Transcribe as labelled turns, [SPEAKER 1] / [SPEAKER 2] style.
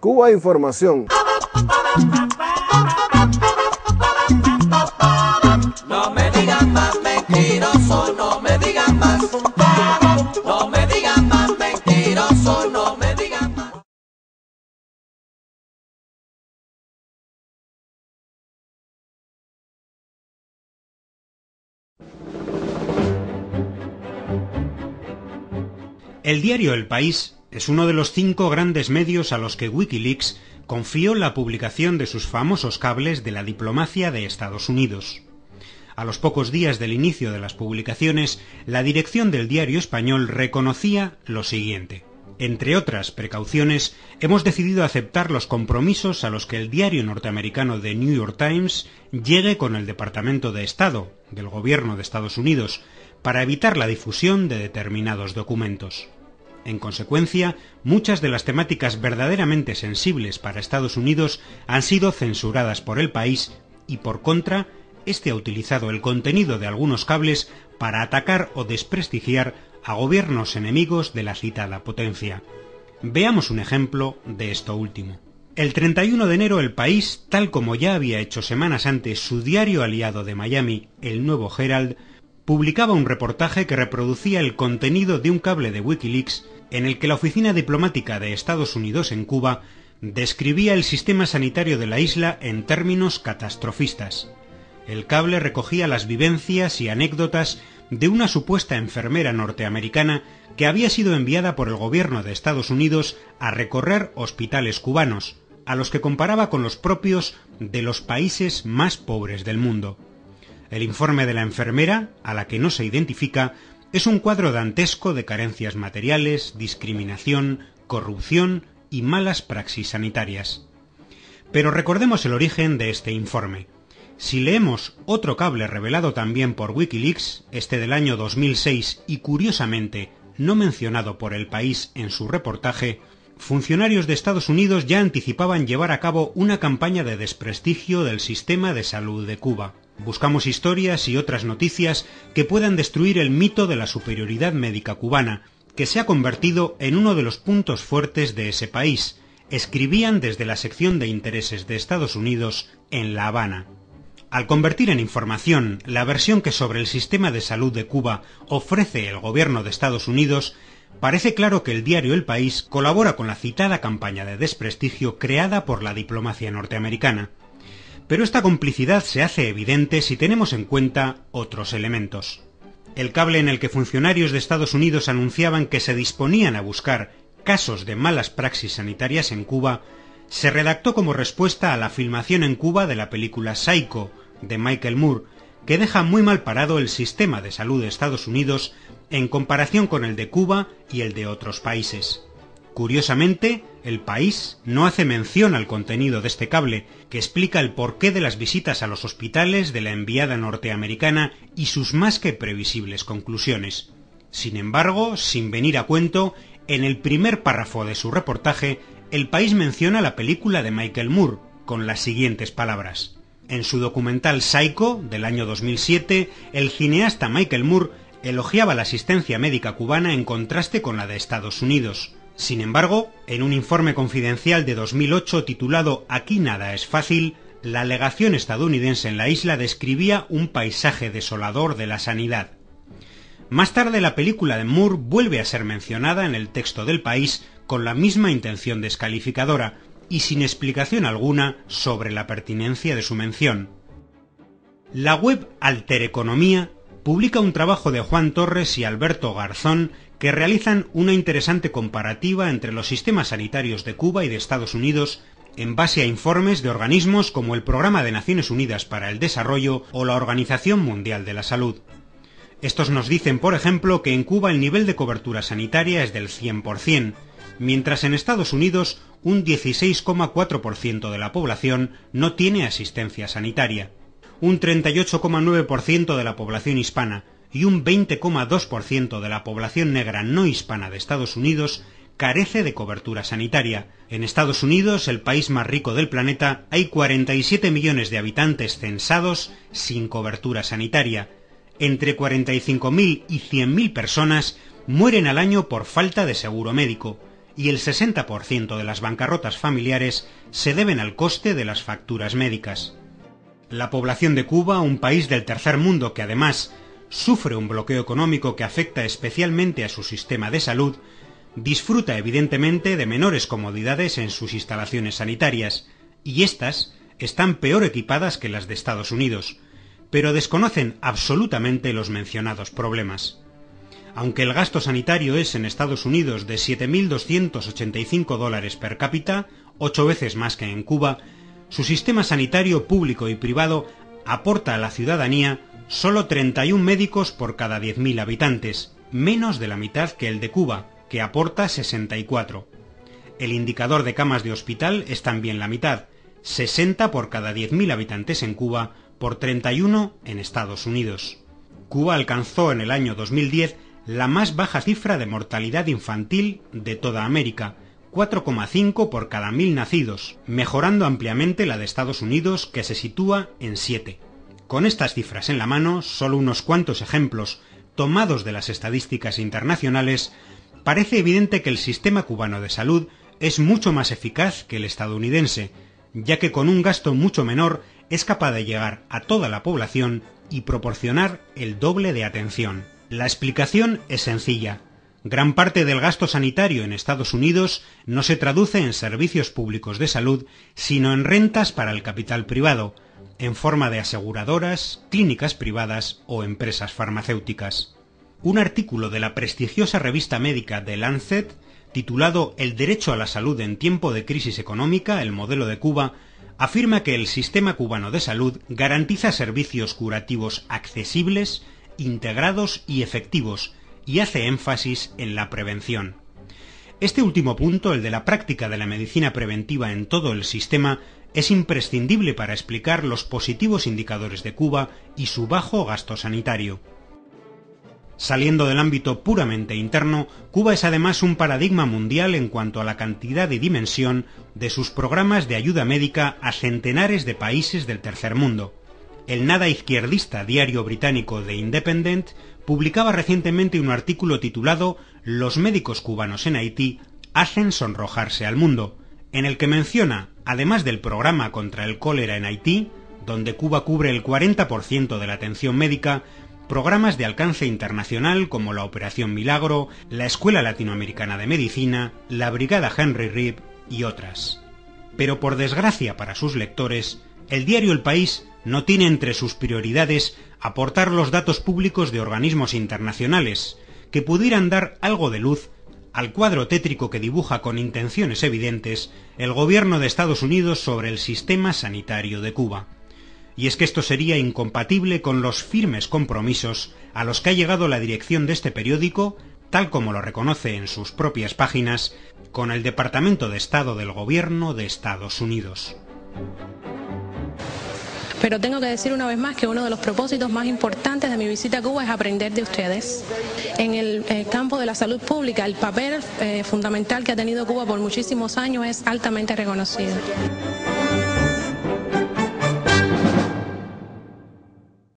[SPEAKER 1] Cuba Información.
[SPEAKER 2] No me digan más mentiroso, no me digan más. No me digan más mentiroso, no me digan más.
[SPEAKER 3] El diario El País es uno de los 5 grandes medios a los que Wikileaks confió la publicación de sus famosos cables de la diplomacia de Estados Unidos. A los pocos días del inicio de las publicaciones, la dirección del diario español reconocía lo siguiente: entre otras precauciones, hemos decidido aceptar los compromisos a los que el diario norteamericano The New York Times llegue con el Departamento de Estado del Gobierno de Estados Unidos para evitar la difusión de determinados documentos. En consecuencia, muchas de las temáticas verdaderamente sensibles para Estados Unidos han sido censuradas por el país y, por contra, este ha utilizado el contenido de algunos cables para atacar o desprestigiar a gobiernos enemigos de la citada potencia. Veamos un ejemplo de esto último. El 31 de enero El País, tal como ya había hecho semanas antes su diario aliado de Miami, El Nuevo Herald, publicaba un reportaje que reproducía el contenido de un cable de Wikileaks en el que la Oficina Diplomática de Estados Unidos en Cuba describía el sistema sanitario de la isla en términos catastrofistas. El cable recogía las vivencias y anécdotas de una supuesta enfermera norteamericana que había sido enviada por el gobierno de Estados Unidos a recorrer hospitales cubanos, a los que comparaba con los propios de los países más pobres del mundo. El informe de la enfermera, a la que no se identifica, es un cuadro dantesco de carencias materiales, discriminación, corrupción y malas praxis sanitarias. Pero recordemos el origen de este informe. Si leemos otro cable revelado también por Wikileaks, este del año 2006 y curiosamente no mencionado por El País en su reportaje, funcionarios de Estados Unidos ya anticipaban llevar a cabo una campaña de desprestigio del sistema de salud de Cuba. Buscamos historias y otras noticias que puedan destruir el mito de la superioridad médica cubana, que se ha convertido en uno de los puntos fuertes de ese país, escribían desde la sección de intereses de Estados Unidos en La Habana. Al convertir en información la versión que sobre el sistema de salud de Cuba ofrece el gobierno de Estados Unidos, parece claro que el diario El País colabora con la citada campaña de desprestigio creada por la diplomacia norteamericana. Pero esta complicidad se hace evidente si tenemos en cuenta otros elementos. El cable en el que funcionarios de Estados Unidos anunciaban que se disponían a buscar casos de malas praxis sanitarias en Cuba se redactó como respuesta a la filmación en Cuba de la película Psycho, de Michael Moore, que deja muy mal parado el sistema de salud de Estados Unidos en comparación con el de Cuba y el de otros países. Curiosamente, El País no hace mención al contenido de este cable, que explica el porqué de las visitas a los hospitales de la enviada norteamericana y sus más que previsibles conclusiones. Sin embargo, sin venir a cuento, en el primer párrafo de su reportaje, El País menciona la película de Michael Moore, con las siguientes palabras. En su documental Psycho, del año 2007, el cineasta Michael Moore elogiaba la asistencia médica cubana en contraste con la de Estados Unidos. Sin embargo, en un informe confidencial de 2008 titulado Aquí nada es fácil, la legación estadounidense en la isla describía un paisaje desolador de la sanidad. Más tarde la película de Moore vuelve a ser mencionada en el texto del País con la misma intención descalificadora y sin explicación alguna sobre la pertinencia de su mención. La web Altereconomía publica un trabajo de Juan Torres y Alberto Garzón que realizan una interesante comparativa entre los sistemas sanitarios de Cuba y de Estados Unidos en base a informes de organismos como el Programa de Naciones Unidas para el Desarrollo o la Organización Mundial de la Salud. Estos nos dicen, por ejemplo, que en Cuba el nivel de cobertura sanitaria es del 100%, mientras en Estados Unidos un 16,4% de la población no tiene asistencia sanitaria, un 38,9% de la población hispana y un 20,2% de la población negra no hispana de Estados Unidos carece de cobertura sanitaria. En Estados Unidos, el país más rico del planeta, hay 47 millones de habitantes censados sin cobertura sanitaria. Entre 45.000 y 100.000 personas mueren al año por falta de seguro médico, y el 60% de las bancarrotas familiares se deben al coste de las facturas médicas. La población de Cuba, un país del tercer mundo que además sufre un bloqueo económico que afecta especialmente a su sistema de salud, disfruta evidentemente de menores comodidades en sus instalaciones sanitarias, y éstas están peor equipadas que las de Estados Unidos, pero desconocen absolutamente los mencionados problemas. Aunque el gasto sanitario es en Estados Unidos de $7.285 per cápita, 8 veces más que en Cuba, su sistema sanitario público y privado aporta a la ciudadanía solo 31 médicos por cada 10.000 habitantes, menos de la mitad que el de Cuba, que aporta 64. El indicador de camas de hospital es también la mitad, 60 por cada 10.000 habitantes en Cuba, por 31 en Estados Unidos. Cuba alcanzó en el año 2010 la más baja cifra de mortalidad infantil de toda América, 4,5 por cada 1.000 nacidos, mejorando ampliamente la de Estados Unidos, que se sitúa en 7. Con estas cifras en la mano, solo unos cuantos ejemplos tomados de las estadísticas internacionales, parece evidente que el sistema cubano de salud es mucho más eficaz que el estadounidense, ya que con un gasto mucho menor es capaz de llegar a toda la población y proporcionar el doble de atención. La explicación es sencilla. Gran parte del gasto sanitario en Estados Unidos no se traduce en servicios públicos de salud, sino en rentas para el capital privado, en forma de aseguradoras, clínicas privadas o empresas farmacéuticas. Un artículo de la prestigiosa revista médica The Lancet, titulado El derecho a la salud en tiempo de crisis económica, el modelo de Cuba, afirma que el sistema cubano de salud garantiza servicios curativos accesibles, integrados y efectivos, y hace énfasis en la prevención. Este último punto, el de la práctica de la medicina preventiva en todo el sistema, es imprescindible para explicar los positivos indicadores de Cuba y su bajo gasto sanitario. Saliendo del ámbito puramente interno, Cuba es además un paradigma mundial en cuanto a la cantidad y dimensión de sus programas de ayuda médica a centenares de países del tercer mundo. El nada izquierdista diario británico The Independent publicaba recientemente un artículo titulado «Los médicos cubanos en Haití hacen sonrojarse al mundo», en el que menciona, además del programa contra el cólera en Haití, donde Cuba cubre el 40% de la atención médica, programas de alcance internacional como la Operación Milagro, la Escuela Latinoamericana de Medicina, la Brigada Henry Reeb y otras. Pero por desgracia para sus lectores, el diario El País no tiene entre sus prioridades aportar los datos públicos de organismos internacionales que pudieran dar algo de luz al cuadro tétrico que dibuja con intenciones evidentes el gobierno de Estados Unidos sobre el sistema sanitario de Cuba. Y es que esto sería incompatible con los firmes compromisos a los que ha llegado la dirección de este periódico, tal como lo reconoce en sus propias páginas, con el Departamento de Estado del Gobierno de Estados Unidos.
[SPEAKER 1] Pero tengo que decir una vez más que uno de los propósitos más importantes de mi visita a Cuba es aprender de ustedes. En el campo de la salud pública, el papel fundamental que ha tenido Cuba por muchísimos años es altamente reconocido.